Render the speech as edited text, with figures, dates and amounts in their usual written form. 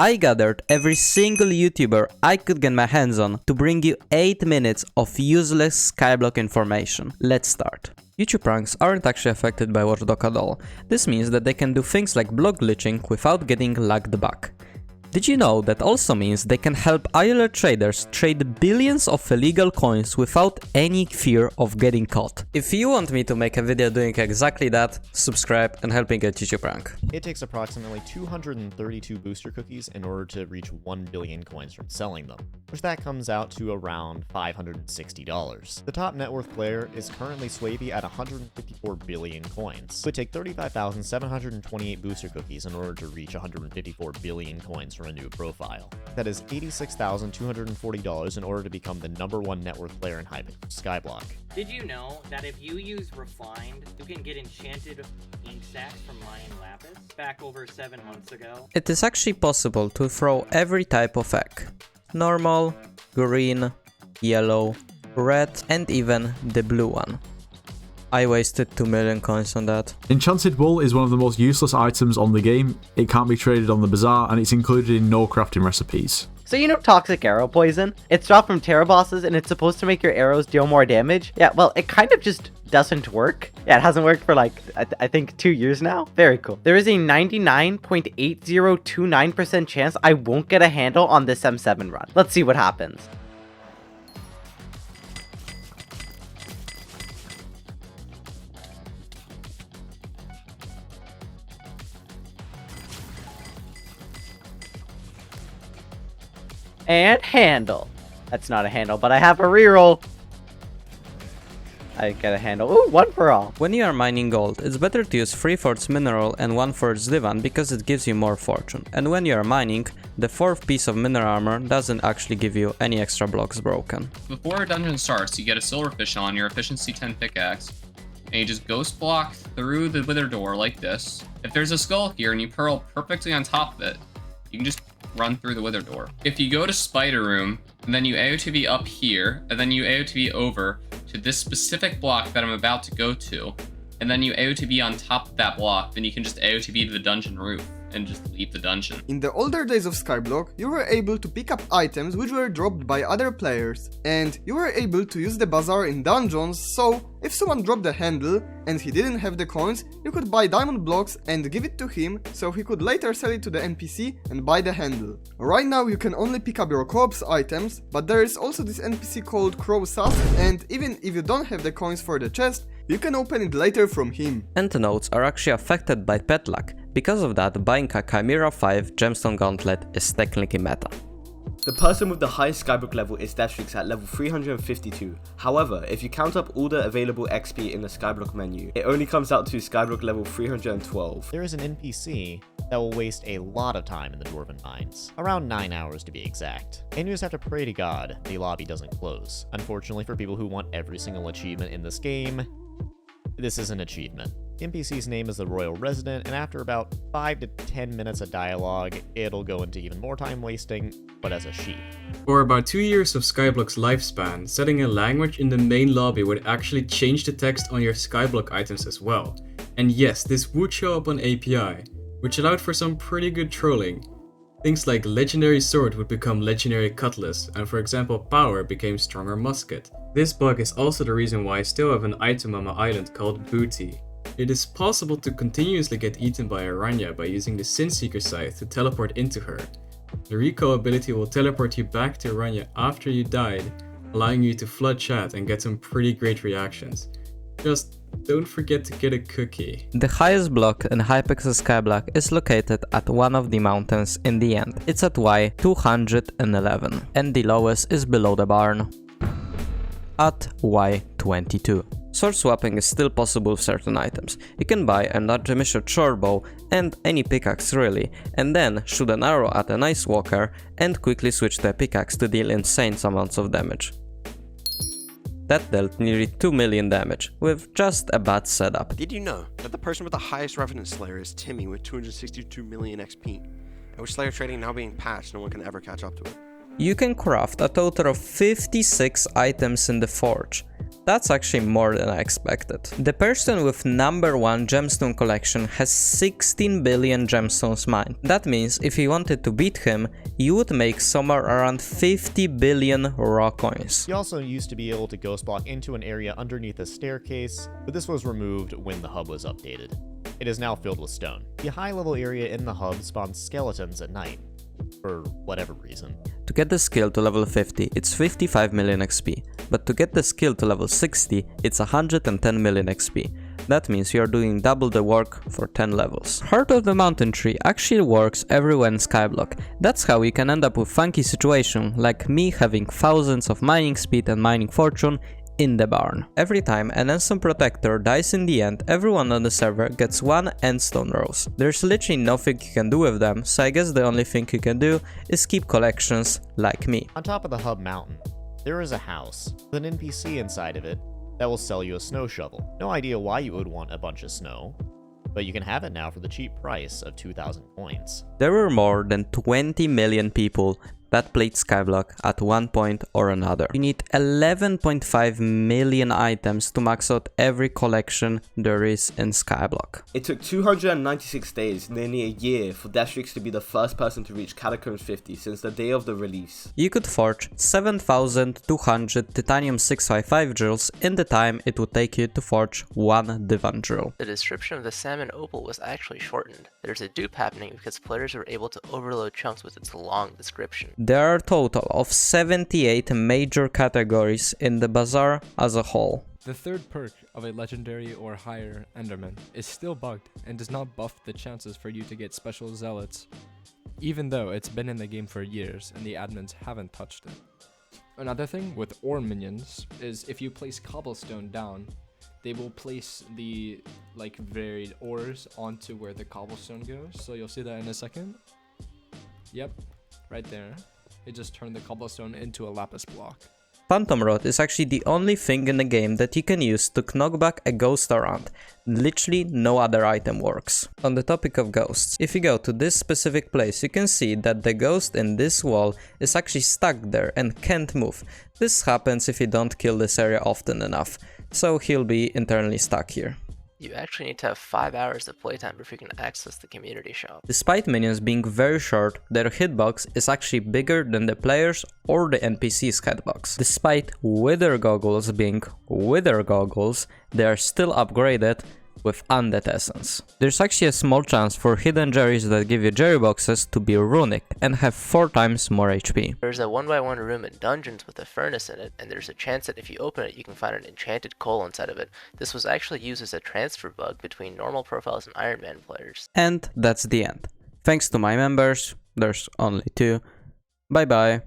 I gathered every single YouTuber I could get my hands on to bring you 8 minutes of useless Skyblock information. Let's start. YouTube pranks aren't actually affected by Watchdog at all. This means that they can do things like block glitching without getting lagged back. Did you know that also means they can help IRL traders trade billions of illegal coins without any fear of getting caught? If you want me to make a video doing exactly that, subscribe and help me get YouTube rank. It takes approximately 232 booster cookies in order to reach 1 billion coins from selling them, which that comes out to around $560. The top net worth player is currently Swavy at 154 billion coins. It would take 35,728 booster cookies in order to reach 154 billion coins from a new profile. That is $86,240 in order to become the #1 net worth player in Hypixel, Skyblock. Did you know that if you use Refined, you can get enchanted ink sacks from Mayan Lapis back over 7 months ago? It is actually possible to throw every type of egg. Normal, green, yellow, red, and even the blue one. I wasted 2 million coins on that. Enchanted wool is one of the most useless items on the game. It can't be traded on the bazaar and it's included in no crafting recipes. So you know toxic arrow poison? It's dropped from Terra bosses and it's supposed to make your arrows deal more damage. Yeah, well, it kind of just doesn't work. Yeah, it hasn't worked for like, I think 2 years now. Very cool. There is a 99.8029% chance I won't get a handle on this M7 run. Let's see what happens. And handle. That's not a handle, but I have a reroll. I get a handle. Ooh, 1 for all. When you are mining gold, it's better to use 3 for its mineral and 1 for its divan because it gives you more fortune. And when you are mining, the 4th piece of mineral armor doesn't actually give you any extra blocks broken. Before a dungeon starts, you get a silverfish on your efficiency 10 pickaxe, and you just ghost block through the wither door like this. If there's a skull here and you pearl perfectly on top of it, you can just run through the wither door. If you go to spider room, and then you AOTV up here, and then you AOTV over to this specific block that I'm about to go to, and then you AOTV on top of that block, then you can just AOTV to the dungeon roof and just leave the dungeon. In the older days of Skyblock, you were able to pick up items which were dropped by other players, and you were able to use the bazaar in dungeons, so if someone dropped the handle and he didn't have the coins, you could buy diamond blocks and give it to him so he could later sell it to the NPC and buy the handle. Right now you can only pick up your co-ops items, but there is also this NPC called Crow Sus, and even if you don't have the coins for the chest, you can open it later from him. End nodes are actually affected by pet luck. Because of that, buying a Chimera 5 gemstone gauntlet is technically meta. The person with the highest Skyblock level is Deathstreaks at level 352. However, if you count up all the available XP in the Skyblock menu, it only comes out to Skyblock level 312. There is an NPC that will waste a lot of time in the Dwarven Mines, around 9 hours to be exact. And you just have to pray to God the lobby doesn't close. Unfortunately for people who want every single achievement in this game, this is an achievement. The NPC's name is the Royal Resident, and after about 5 to 10 minutes of dialogue, it'll go into even more time wasting, but as a sheep. For about 2 years of Skyblock's lifespan, setting a language in the main lobby would actually change the text on your Skyblock items as well. And yes, this would show up on API, which allowed for some pretty good trolling. Things like Legendary Sword would become Legendary Cutlass, and for example Power became Stronger Musket. This bug is also the reason why I still have an item on my island called Booty. It is possible to continuously get eaten by a Rania by using the Sinseeker Scythe to teleport into her. The recall ability will teleport you back to Rania after you died, allowing you to flood chat and get some pretty great reactions. Just don't forget to get a cookie. The highest block in Hypixel Skyblock is located at one of the mountains in the end. It's at Y211, and the lowest is below the barn at Y22. Sword swapping is still possible with certain items. You can buy an artificial short bow and any pickaxe really, and then shoot an arrow at an ice walker and quickly switch to a pickaxe to deal insane amounts of damage. That dealt nearly 2 million damage, with just a bad setup. Did you know that the person with the highest Revenant Slayer is Timmy with 262 million XP? And with Slayer trading now being patched, no one can ever catch up to it. You can craft a total of 56 items in the forge, That's actually more than I expected. The person with #1 gemstone collection has 16 billion gemstones mined. That means if you wanted to beat him, you would make somewhere around 50 billion raw coins. He also used to be able to ghost block into an area underneath a staircase, but this was removed when the hub was updated. It is now filled with stone. The high level area in the hub spawns skeletons at night, for whatever reason. To get the skill to level 50, it's 55 million XP, but to get the skill to level 60, it's 110 million XP. That means you are doing double the work for 10 levels. Heart of the Mountain Tree actually works everywhere in Skyblock. That's how you can end up with funky situation, like me having thousands of mining speed and mining fortune in the barn. Every time an Endstone Protector dies in the end, everyone on the server gets 1 Endstone Rose. There's literally nothing you can do with them, so I guess the only thing you can do is keep collections like me. On top of the hub mountain, there is a house with an NPC inside of it that will sell you a snow shovel. No idea why you would want a bunch of snow, but you can have it now for the cheap price of 2,000 coins. There were more than 20 million people that played Skyblock at one point or another. You need 11.5 million items to max out every collection there is in Skyblock. It took 296 days, nearly a year, for Dashrix to be the first person to reach Catacombs 50 since the day of the release. You could forge 7,200 titanium 655 drills in the time it would take you to forge 1 divan drill. The description of the salmon opal was actually shortened. There's a dupe happening because players were able to overload chunks with its long description. There are a total of 78 major categories in the bazaar as a whole. The third perk of a legendary or higher Enderman is still bugged and does not buff the chances for you to get special zealots, even though it's been in the game for years and the admins haven't touched it. Another thing with ore minions is if you place cobblestone down, they will place the varied ores onto where the cobblestone goes, so you'll see that in a second. Yep. Right there, it just turned the cobblestone into a lapis block. Phantom Rod is actually the only thing in the game that you can use to knock back a ghost around. Literally no other item works. On the topic of ghosts, if you go to this specific place, you can see that the ghost in this wall is actually stuck there and can't move. This happens if you don't kill this area often enough, so he'll be internally stuck here. You actually need to have 5 hours of playtime before you can access the community shop. Despite minions being very short, their hitbox is actually bigger than the players or the NPC's hitbox. Despite Wither Goggles being Wither Goggles, they are still upgraded with Undead Essence. There's actually a small chance for hidden Jerrys that give you Jerry boxes to be runic and have 4 times more HP. There's a 1x1 room in dungeons with a furnace in it, and there's a chance that if you open it you can find an enchanted coal inside of it. This was actually used as a transfer bug between normal profiles and Iron Man players. And that's the end. Thanks to my members, there's only 2. Bye bye.